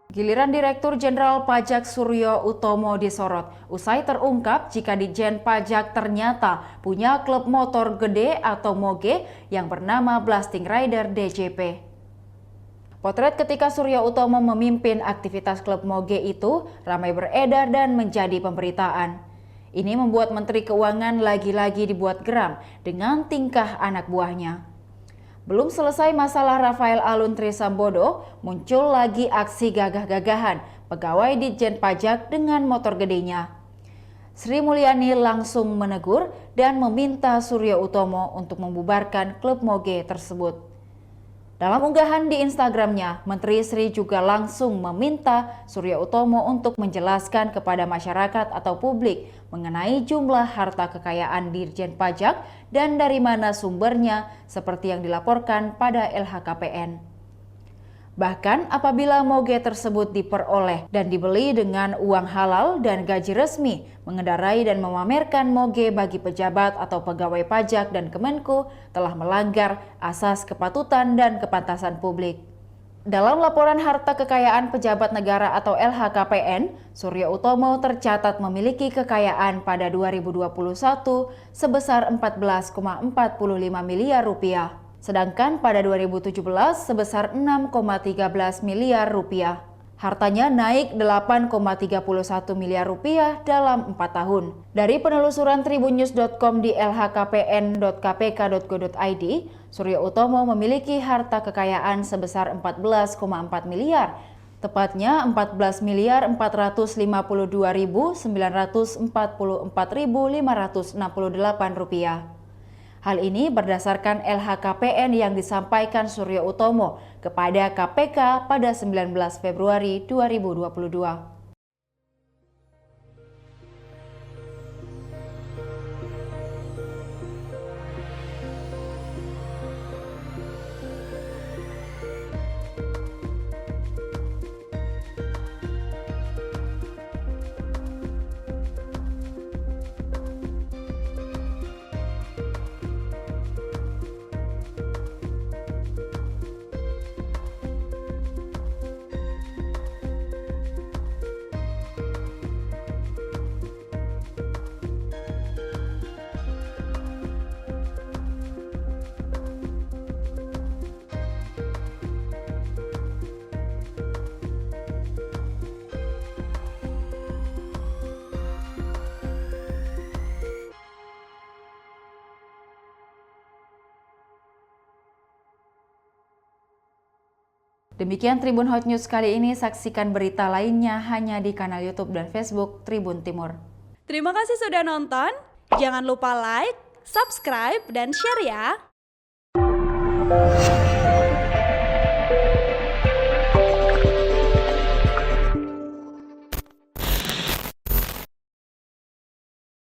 Giliran Direktur Jenderal Pajak Suryo Utomo disorot usai terungkap jika Ditjen Pajak ternyata punya klub motor gede atau moge yang bernama Blasting Rider DJP. Potret ketika Suryo Utomo memimpin aktivitas klub moge itu ramai beredar dan menjadi pemberitaan. Ini membuat Menteri Keuangan lagi-lagi dibuat geram dengan tingkah anak buahnya. Belum selesai masalah Rafael Alun Trisambodo, muncul lagi aksi gagah-gagahan pegawai Ditjen Pajak dengan motor gedenya. Sri Mulyani langsung menegur dan meminta Suryo Utomo untuk membubarkan klub moge tersebut. Dalam unggahan di Instagramnya, Menteri Sri juga langsung meminta Suryo Utomo untuk menjelaskan kepada masyarakat atau publik mengenai jumlah harta kekayaan Ditjen Pajak dan dari mana sumbernya seperti yang dilaporkan pada LHKPN. Bahkan apabila moge tersebut diperoleh dan dibeli dengan uang halal dan gaji resmi, mengendarai dan memamerkan moge bagi pejabat atau pegawai pajak dan Kemenko telah melanggar asas kepatutan dan kepantasan publik. Dalam laporan harta kekayaan pejabat negara atau LHKPN, Suryo Utomo tercatat memiliki kekayaan pada 2021 sebesar 14,45 miliar rupiah. Sedangkan pada 2017 sebesar 6,13 miliar rupiah. Hartanya naik 8,31 miliar rupiah dalam 4 tahun. Dari penelusuran tribunnews.com di lhkpn.kpk.go.id, Suryo Utomo memiliki harta kekayaan sebesar 14,4 miliar, tepatnya 14.452.944.568 rupiah. Hal ini berdasarkan LHKPN yang disampaikan Suryo Utomo kepada KPK pada 19 Februari 2022. Demikian Tribun Hot News kali ini, saksikan berita lainnya hanya di kanal YouTube dan Facebook Tribun Timur. Terima kasih sudah nonton, jangan lupa like, subscribe, dan share ya!